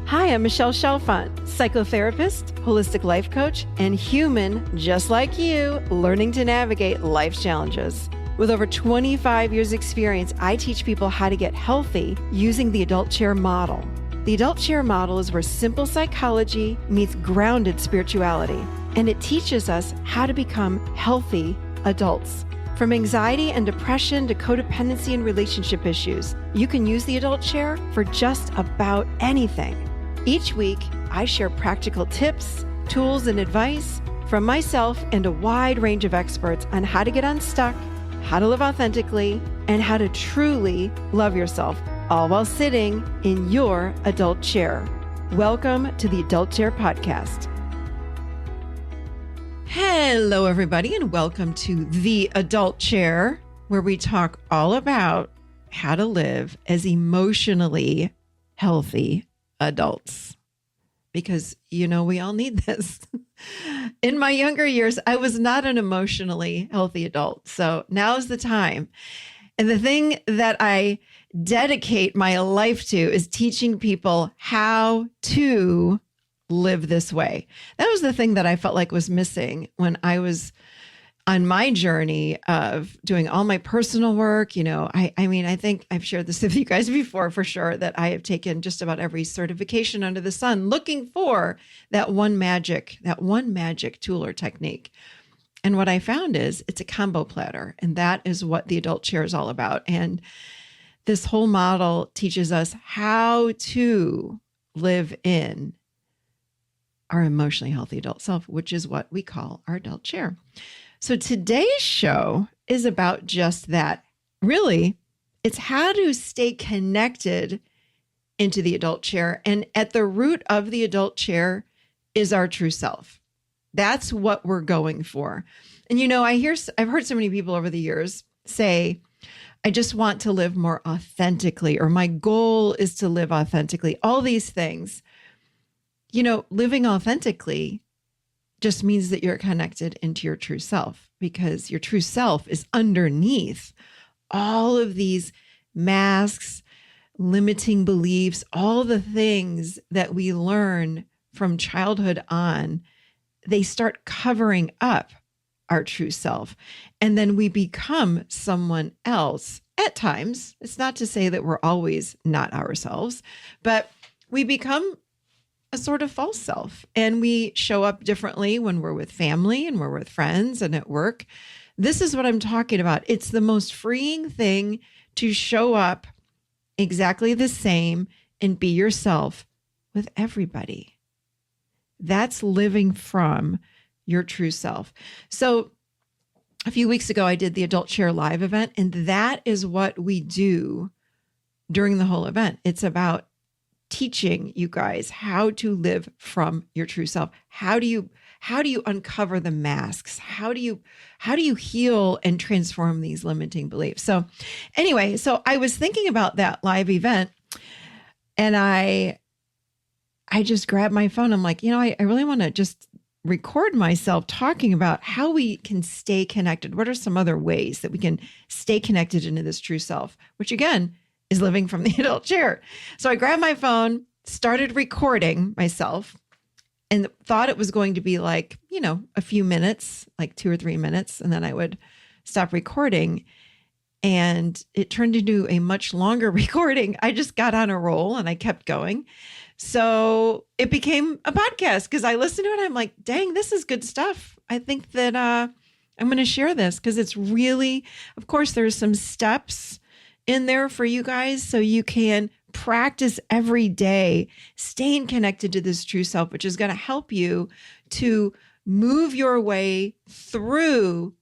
Hi, I'm Michelle Chalfant, psychotherapist, holistic life coach, and human just like you, learning to navigate life's challenges. With over 25 years experience, I teach people how to get healthy using the adult chair model. The adult chair model is where simple psychology meets grounded spirituality, and it teaches us how to become healthy adults. From anxiety and depression to codependency and relationship issues, you can use the adult chair for just about anything. Each week, I share practical tips, tools, and advice from myself and a wide range of experts on how to get unstuck, how to live authentically, and how to truly love yourself, all while sitting in your adult chair. Welcome to the Adult Chair Podcast. Hello, everybody, and welcome to the Adult Chair, where we talk all about how to live as emotionally healthy adults. Because, we all need this. In my younger years, I was not an emotionally healthy adult. So now's the time. And the thing that I dedicate my life to is teaching people how to live this way. That was the thing that I felt like was missing when I was on my journey of doing all my personal work. I think I've shared this with you guys before for sure, that I have taken just about every certification under the sun looking for that one magic tool or technique. And what I found is it's a combo platter. And that is what the adult chair is all about. And this whole model teaches us how to live in our emotionally healthy adult self, which is what we call our adult chair. So today's show is about just that. Really, it's how to stay connected into the adult chair. And at the root of the adult chair is our true self. That's what we're going for. And I've heard so many people over the years say, I just want to live more authentically, or my goal is to live authentically. All these things. Living authentically just means that you're connected into your true self, because your true self is underneath all of these masks, limiting beliefs, all the things that we learn from childhood on. They start covering up our true self, and then we become someone else at times. It's not to say that we're always not ourselves, but we become a sort of false self, and we show up differently when we're with family and we're with friends and at work. This is what I'm talking about. It's the most freeing thing to show up exactly the same and be yourself with everybody. That's living from your true self. So a few weeks ago, I did the Adult Chair Live event, and that is what we do during the whole event. It's about teaching you guys how to live from your true self. How do you uncover the masks? How do you heal and transform these limiting beliefs? So anyway, I was thinking about that live event, and I just grabbed my phone. I'm like, I really want to just record myself talking about how we can stay connected. What are some other ways that we can stay connected into this true self, which again is living from the adult chair. So I grabbed my phone, started recording myself, and thought it was going to be like, a few minutes, like 2 or 3 minutes, and then I would stop recording. And it turned into a much longer recording. I just got on a roll and I kept going. So it became a podcast because I listened to it. I'm like, dang, this is good stuff. I think that I'm going to share this because it's really, of course, there's some steps in there for you guys so you can practice every day, staying connected to this true self, which is going to help you to move your way through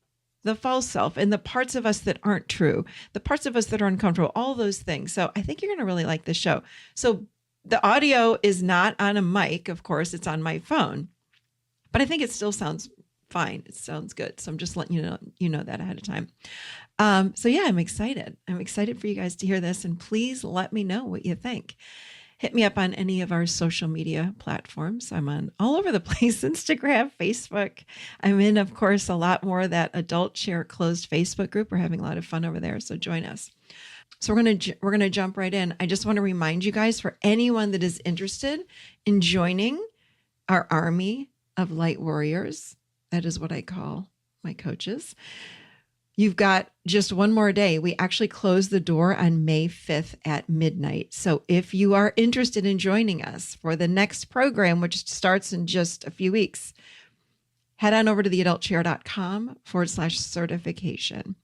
the false self and the parts of us that aren't true, the parts of us that are uncomfortable, all those things. So I think you're going to really like this show. So the audio is not on a mic, of course, it's on my phone, but I think it still sounds fine. It sounds good. So I'm just letting you know that ahead of time. So yeah, I'm excited. I'm excited for you guys to hear this, and please let me know what you think. Hit me up on any of our social media platforms. I'm on all over the place, Instagram, Facebook. I'm in, of course, a lot more of that Adult Chair closed Facebook group. We're having a lot of fun over there, so join us. So we're going to jump right in. I just want to remind you guys, for anyone that is interested in joining our army of light warriors, that is what I call my coaches. You've got just one more day. We actually close the door on May 5th at midnight. So if you are interested in joining us for the next program, which starts in just a few weeks, head on over to theadultchair.com/certification.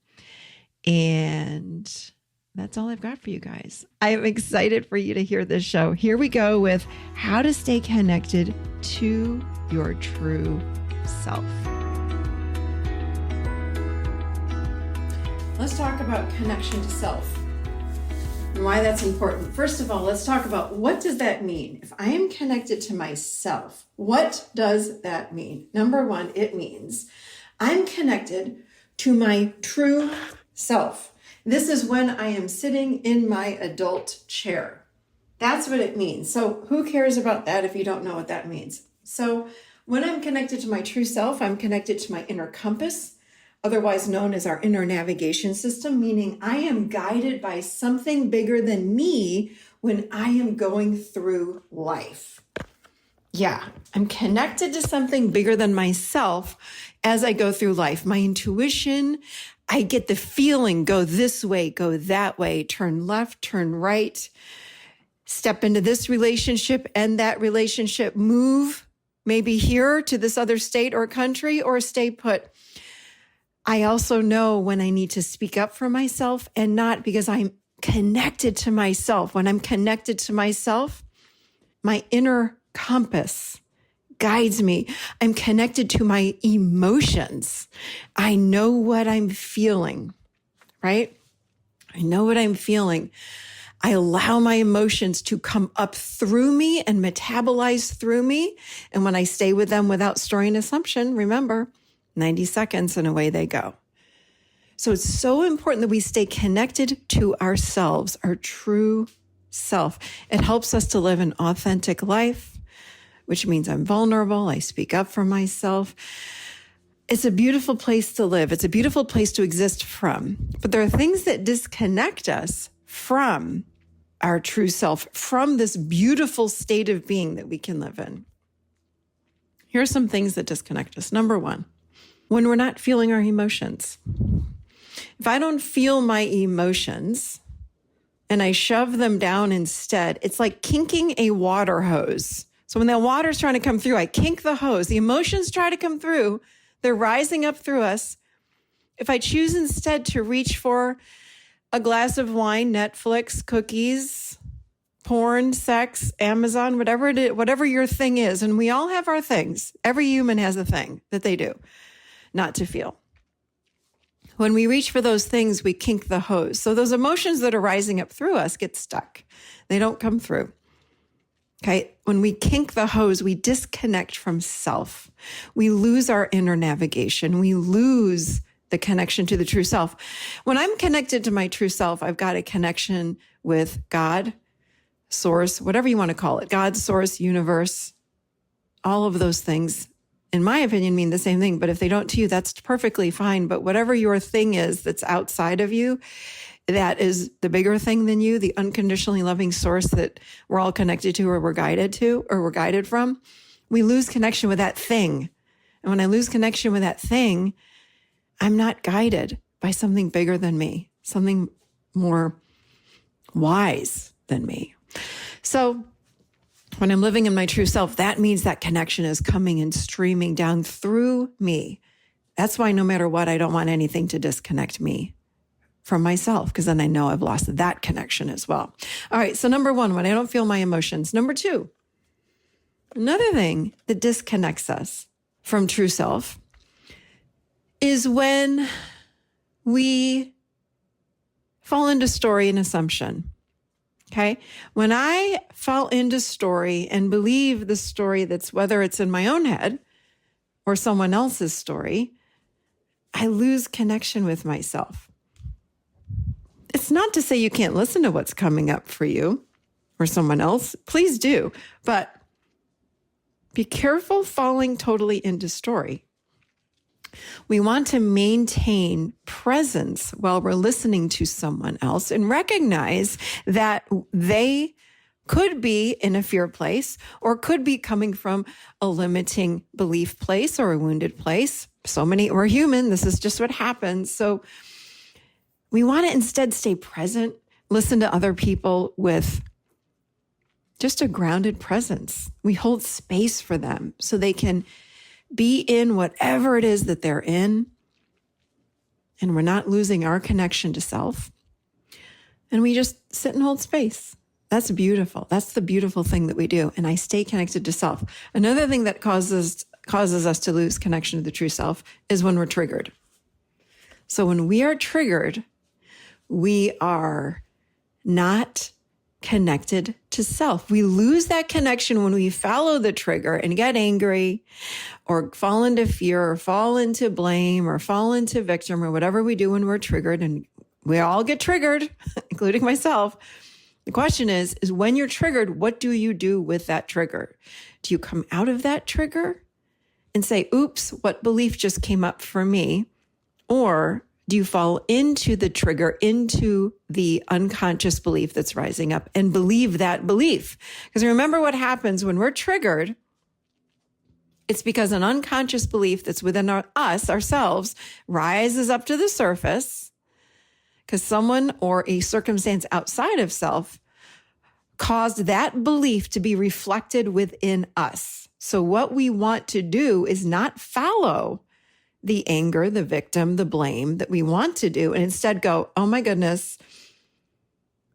And that's all I've got for you guys. I am excited for you to hear this show. Here we go with how to stay connected to your true self. Let's talk about connection to self and why that's important. First of all, let's talk about, what does that mean? If I am connected to myself, what does that mean? Number one, it means I'm connected to my true self. This is when I am sitting in my adult chair. That's what it means. So who cares about that if you don't know what that means? So when I'm connected to my true self, I'm connected to my inner compass, otherwise known as our inner navigation system, meaning I am guided by something bigger than me when I am going through life. Yeah, I'm connected to something bigger than myself as I go through life. My intuition, I get the feeling, go this way, go that way, turn left, turn right, step into this relationship and that relationship, move maybe here to this other state or country, or stay put. I also know when I need to speak up for myself and not, because I'm connected to myself. When I'm connected to myself, my inner compass guides me. I'm connected to my emotions. I know what I'm feeling, right? I know what I'm feeling. I allow my emotions to come up through me and metabolize through me. And when I stay with them without storing assumption, remember, 90 seconds and away they go. So it's so important that we stay connected to ourselves, our true self. It helps us to live an authentic life, which means I'm vulnerable. I speak up for myself. It's a beautiful place to live. It's a beautiful place to exist from. But there are things that disconnect us from our true self, from this beautiful state of being that we can live in. Here are some things that disconnect us. Number one, when we're not feeling our emotions. If I don't feel my emotions and I shove them down instead, it's like kinking a water hose. So when the water's trying to come through, I kink the hose. The emotions try to come through. They're rising up through us. If I choose instead to reach for a glass of wine, Netflix, cookies, porn, sex, Amazon, whatever it is, whatever your thing is, and we all have our things. Every human has a thing that they do not to feel. When we reach for those things, we kink the hose. So those emotions that are rising up through us get stuck. They don't come through. Okay. When we kink the hose, we disconnect from self. We lose our inner navigation. We lose the connection to the true self. When I'm connected to my true self, I've got a connection with God, source, whatever you want to call it, God, source, universe, all of those things, in my opinion, mean the same thing. But if they don't to you, that's perfectly fine. But whatever your thing is that's outside of you, that is the bigger thing than you, the unconditionally loving source that we're all connected to, or we're guided to, or we're guided from, we lose connection with that thing. And when I lose connection with that thing, I'm not guided by something bigger than me, something more wise than me. So when I'm living in my true self, that means that connection is coming and streaming down through me. That's why no matter what, I don't want anything to disconnect me from myself, because then I know I've lost that connection as well. All right. So number one, when I don't feel my emotions. Number two, another thing that disconnects us from true self is when we fall into story and assumption. Okay. When I fall into story and believe the story that's, whether it's in my own head or someone else's story, I lose connection with myself. It's not to say you can't listen to what's coming up for you or someone else. Please do. But be careful falling totally into story. We want to maintain presence while we're listening to someone else and recognize that they could be in a fear place or could be coming from a limiting belief place or a wounded place. We're human. This is just what happens. So we want to instead stay present, listen to other people with just a grounded presence. We hold space for them so they can be in whatever it is that they're in. And we're not losing our connection to self. And we just sit and hold space. That's beautiful. That's the beautiful thing that we do. And I stay connected to self. Another thing that causes us to lose connection to the true self is when we're triggered. So when we are triggered, we are not connected to self. We lose that connection when we follow the trigger and get angry or fall into fear or fall into blame or fall into victim or whatever we do when we're triggered. And we all get triggered, including myself. The question is when you're triggered, what do you do with that trigger? Do you come out of that trigger and say, oops, what belief just came up for me? Or do you fall into the trigger, into the unconscious belief that's rising up and believe that belief? Because remember what happens when we're triggered, it's because an unconscious belief that's within ourselves, rises up to the surface because someone or a circumstance outside of self caused that belief to be reflected within us. So what we want to do is not follow the anger, the victim, the blame that we want to do, and instead go, oh my goodness,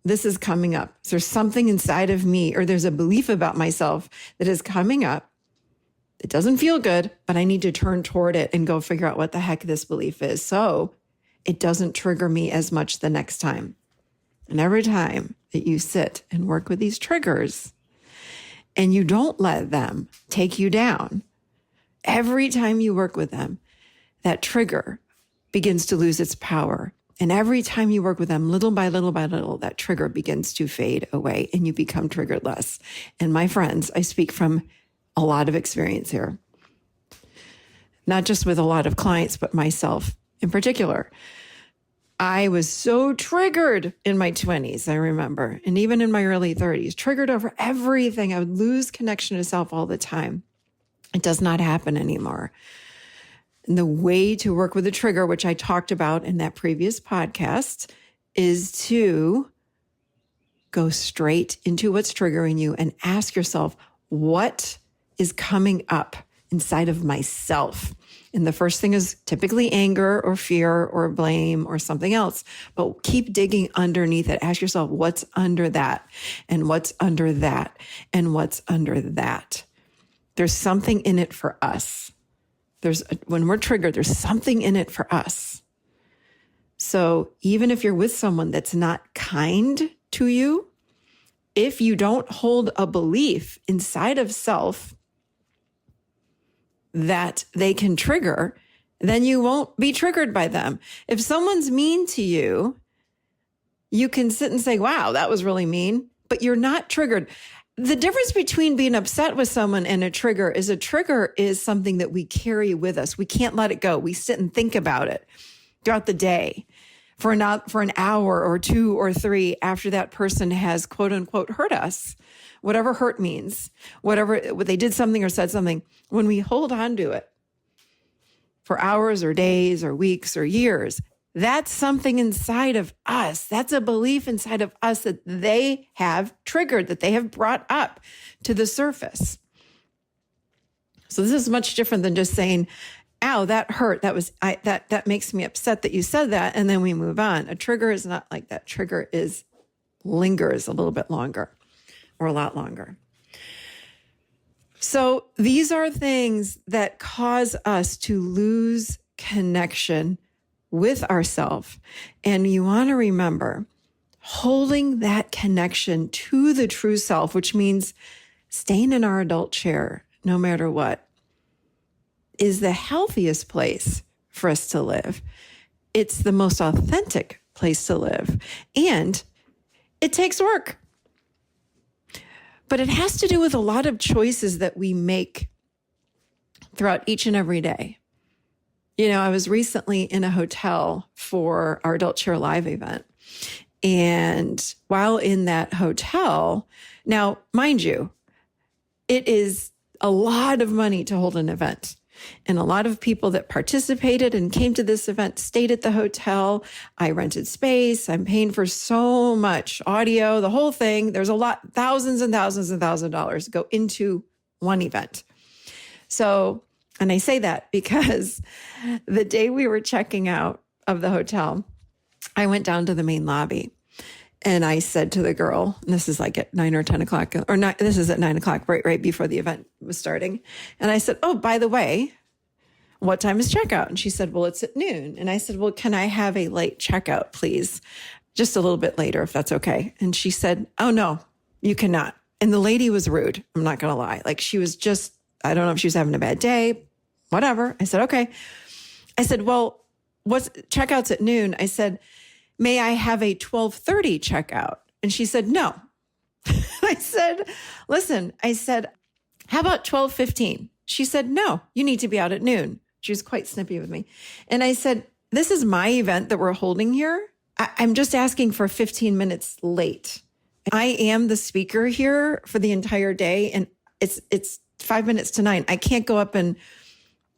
this is coming up. There's something inside of me, or there's a belief about myself that is coming up. It doesn't feel good, but I need to turn toward it and go figure out what the heck this belief is, so it doesn't trigger me as much the next time. And every time that you sit and work with these triggers and you don't let them take you down, every time you work with them, that trigger begins to lose its power. And every time you work with them, little by little by little, that trigger begins to fade away and you become triggered less. And my friends, I speak from a lot of experience here, not just with a lot of clients, but myself in particular. I was so triggered in my 20s, I remember, and even in my early 30s, triggered over everything. I would lose connection to self all the time. It does not happen anymore. And the way to work with a trigger, which I talked about in that previous podcast, is to go straight into what's triggering you and ask yourself, what is coming up inside of myself? And the first thing is typically anger or fear or blame or something else. But keep digging underneath it. Ask yourself, what's under that? And what's under that? And what's under that? There's something in it for us. When we're triggered, there's something in it for us. So even if you're with someone that's not kind to you, if you don't hold a belief inside of self that they can trigger, then you won't be triggered by them. If someone's mean to you, you can sit and say, wow, that was really mean, but you're not triggered. The difference between being upset with someone and a trigger is something that we carry with us. We can't let it go. We sit and think about it throughout the day for an hour or two or three after that person has quote unquote hurt us. Whatever hurt means, whatever they did something or said something, when we hold on to it for hours or days or weeks or years, that's something inside of us. That's a belief inside of us that they have triggered, that they have brought up to the surface. So this is much different than just saying, ow, that hurt. That makes me upset that you said that. And then we move on. A trigger is not like that. Trigger lingers a little bit longer or a lot longer. So these are things that cause us to lose connection with ourselves. And you want to remember holding that connection to the true self, which means staying in our adult chair, no matter what, is the healthiest place for us to live. It's the most authentic place to live. And it takes work. But it has to do with a lot of choices that we make throughout each and every day. I was recently in a hotel for our Adult Chair Live event. And while in that hotel, now, mind you, it is a lot of money to hold an event. And a lot of people that participated and came to this event stayed at the hotel. I rented space. I'm paying for so much audio, the whole thing. There's a lot, thousands and thousands and thousands of dollars go into one event. So, and I say that because the day we were checking out of the hotel, I went down to the main lobby and I said to the girl, and this is like at 9 or 10 o'clock, or not, this is at 9 o'clock, right before the event was starting. And I said, oh, by the way, what time is checkout? And she said, well, it's at noon. And I said, well, can I have a late checkout, please? Just a little bit later, if that's okay. And she said, oh, no, you cannot. And the lady was rude. I'm not going to lie. Like she was just, I don't know if she was having a bad day, whatever. I said, okay. I said, well, what's checkout's at noon? I said, may I have a 12:30 checkout? And she said, no. I said, listen, I said, how about 12:15? She said, no, you need to be out at noon. She was quite snippy with me. And I said, this is my event that we're holding here. I'm just asking for 15 minutes late. I am the speaker here for the entire day. And it's 5 minutes to 9. I can't go up and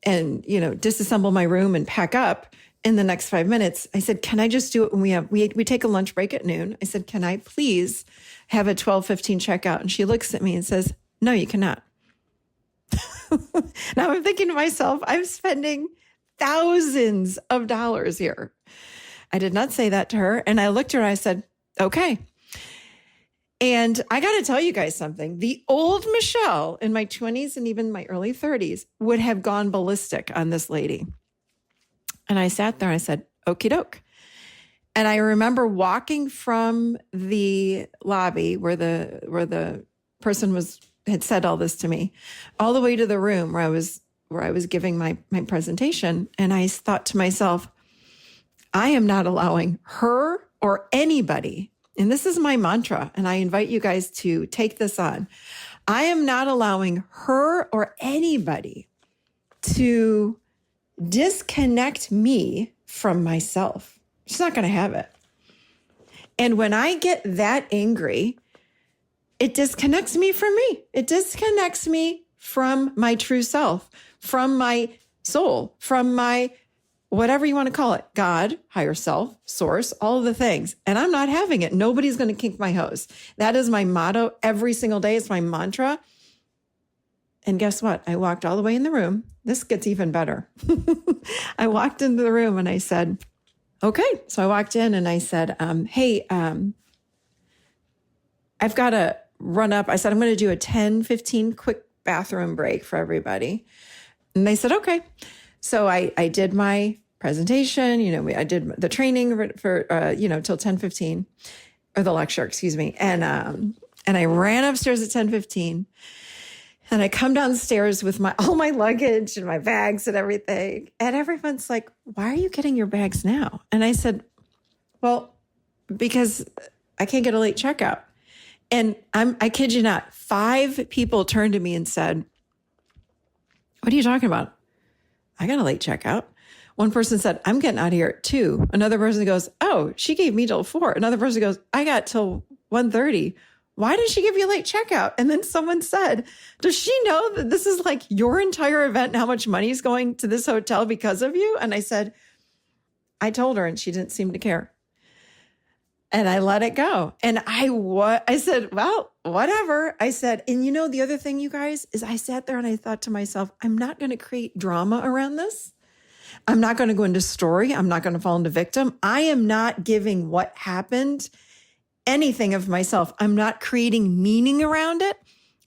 disassemble my room and pack up in the next 5 minutes. I said, can I just do it when we take a lunch break at noon? I said, can I please have a 12:15 checkout? And she looks at me and says, no, you cannot. Now I'm thinking to myself, I'm spending thousands of dollars here. I did not say that to her. And I looked at her and I said, okay. And I got to tell you guys something. The old Michelle in my 20s and even my early 30s would have gone ballistic on this lady. And I sat there and I said, okie doke. And I remember walking from the lobby where the person had said all this to me, all the way to the room where I was giving my presentation. And I thought to myself, I am not allowing her or anybody, and this is my mantra, and I invite you guys to take this on. I am not allowing her or anybody to disconnect me from myself. She's not going to have it. And when I get that angry, it disconnects me from me. It disconnects me from my true self, from my soul, from my whatever you want to call it, God, higher self, source, all of the things. And I'm not having it. Nobody's going to kink my hose. That is my motto every single day. It's my mantra. And guess what? I walked all the way in the room. This gets even better. I walked into the room and I said, okay. So I walked in and I said, hey, I've got to run up. I said, I'm going to do a 10-15 quick bathroom break for everybody. And they said, okay. So I did my presentation, I did the training for till 10:15, or the lecture, excuse me. And I ran upstairs at 10:15 and I come downstairs with all my luggage and my bags and everything. And everyone's like, why are you getting your bags now? And I said, well, because I can't get a late checkout. And I kid you not, 5 people turned to me and said, what are you talking about? I got a late checkout. One person said, I'm getting out of here at 2. Another person goes, oh, she gave me till 4. Another person goes, I got till 1:30. Why did she give you a late checkout? And then someone said, does she know that this is like your entire event and how much money is going to this hotel because of you? And I said, I told her and she didn't seem to care. And I let it go. And I said, well, whatever. I said, and the other thing, you guys, is I sat there and I thought to myself, I'm not going to create drama around this. I'm not going to go into story. I'm not going to fall into victim. I am not giving what happened anything of myself. I'm not creating meaning around it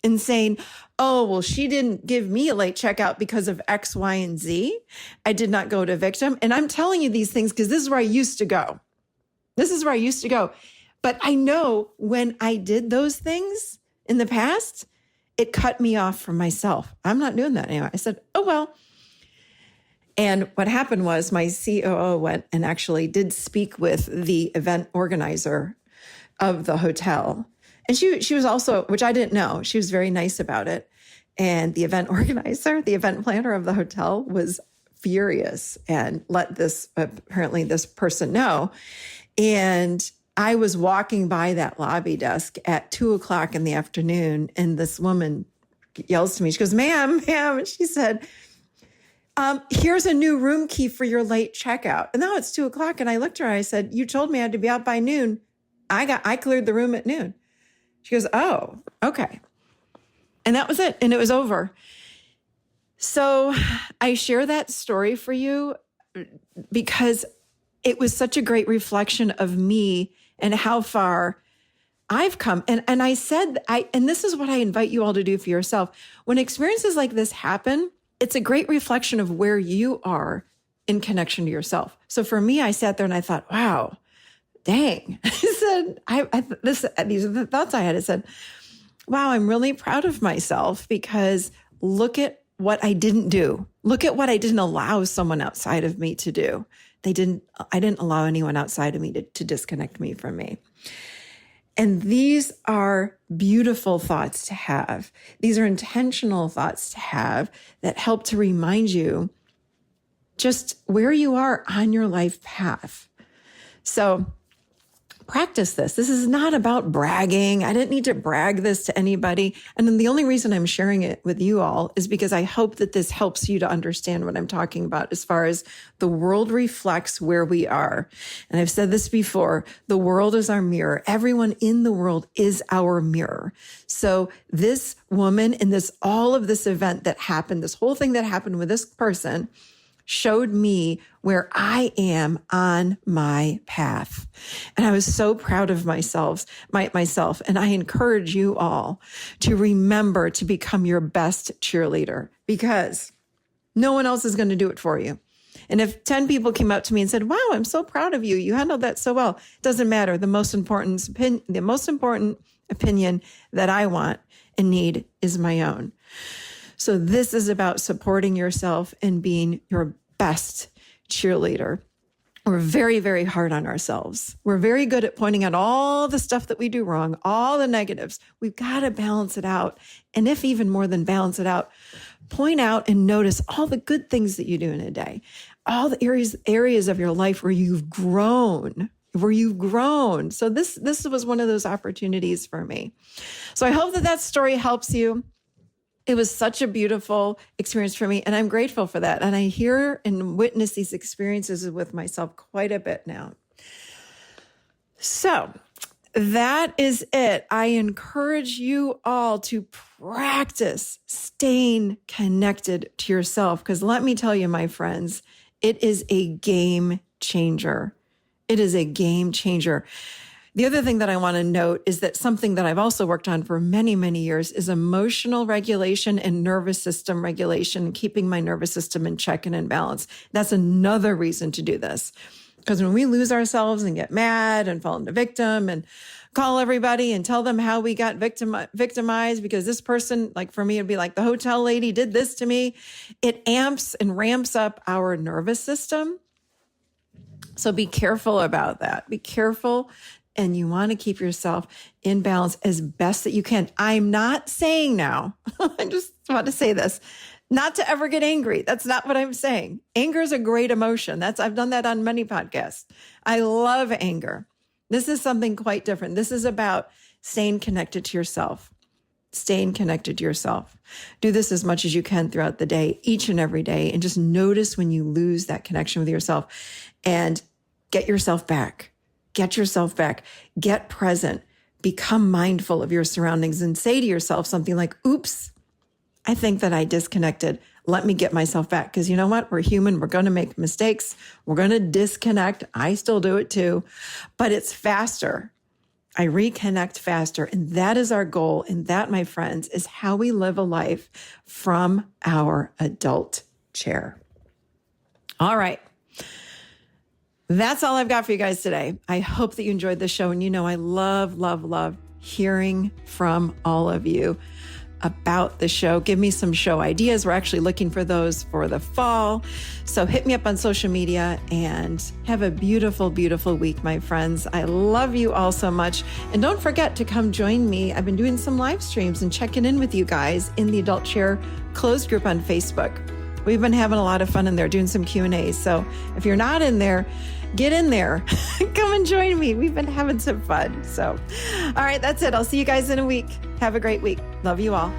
and saying, oh, well, she didn't give me a late checkout because of X, Y, and Z. I did not go to victim. And I'm telling you these things because this is where I used to go. This is where I used to go. But I know when I did those things in the past, it cut me off from myself. I'm not doing that anymore. I said, oh, well. And what happened was my COO went and actually did speak with the event organizer of the hotel. And she was also, which I didn't know, she was very nice about it. And the event organizer, the event planner of the hotel was furious and let apparently this person know. And I was walking by that lobby desk at 2:00 in the afternoon, and this woman yells to me. She goes, ma'am. And she said, here's a new room key for your late checkout. And now it's 2:00. And I looked at her. I said, you told me I had to be out by noon. I cleared the room at noon. She goes, oh, okay. And that was it. And it was over. So I share that story for you because it was such a great reflection of me and how far I've come. And I said, and this is what I invite you all to do for yourself. When experiences like this happen, it's a great reflection of where you are in connection to yourself. So for me, I sat there and I thought, wow, dang. I said, these are the thoughts I had. I said, wow, I'm really proud of myself because look at what I didn't do. Look at what I didn't allow someone outside of me to do. I didn't allow anyone outside of me to disconnect me from me. And these are beautiful thoughts to have. These are intentional thoughts to have that help to remind you just where you are on your life path. So practice this. This is not about bragging. I didn't need to brag this to anybody. And then the only reason I'm sharing it with you all is because I hope that this helps you to understand what I'm talking about as far as the world reflects where we are. And I've said this before, the world is our mirror. Everyone in the world is our mirror. So this woman and all of this event that happened, this whole thing that happened with this person showed me where I am on my path. And I was so proud of myself. And I encourage you all to remember to become your best cheerleader because no one else is going to do it for you. And if 10 people came up to me and said, wow, I'm so proud of you. You handled that so well. It doesn't matter. The most important opinion that I want and need is my own. So this is about supporting yourself and being your best cheerleader. We're very, very hard on ourselves. We're very good at pointing out all the stuff that we do wrong, all the negatives. We've got to balance it out. And if even more than balance it out, point out and notice all the good things that you do in a day, all the areas of your life where you've grown. So this was one of those opportunities for me. So I hope that story helps you. It was such a beautiful experience for me, and I'm grateful for that. And I hear and witness these experiences with myself quite a bit now. So that is it. I encourage you all to practice staying connected to yourself, because let me tell you, my friends, it is a game changer. It is a game changer. The other thing that I want to note is that something that I've also worked on for many, many years is emotional regulation and nervous system regulation, keeping my nervous system in check and in balance. That's another reason to do this. Because when we lose ourselves and get mad and fall into victim and call everybody and tell them how we got victimized because this person, like for me, it'd be like the hotel lady did this to me. It amps and ramps up our nervous system. So be careful about that. Be careful. And you want to keep yourself in balance as best that you can. I'm not saying now, I just want to say this, not to ever get angry. That's not what I'm saying. Anger is a great emotion. I've done that on many podcasts. I love anger. This is something quite different. This is about staying connected to yourself. Staying connected to yourself. Do this as much as you can throughout the day, each and every day, and just notice when you lose that connection with yourself and get yourself back. Get yourself back, get present, become mindful of your surroundings and say to yourself something like, oops, I think that I disconnected. Let me get myself back. Because you know what? We're human. We're going to make mistakes. We're going to disconnect. I still do it too, but it's faster. I reconnect faster. And that is our goal. And that, my friends, is how we live a life from our adult chair. All right. That's all I've got for you guys today. I hope that you enjoyed the show. And you know, I love, love, love hearing from all of you about the show. Give me some show ideas. We're actually looking for those for the fall. So hit me up on social media and have a beautiful, beautiful week, my friends. I love you all so much. And don't forget to come join me. I've been doing some live streams and checking in with you guys in the Adult Chair closed group on Facebook. We've been having a lot of fun in there doing some Q&As. So if you're not in there, get in there. Come and join me. We've been having some fun. So, all right, that's it. I'll see you guys in a week. Have a great week. Love you all.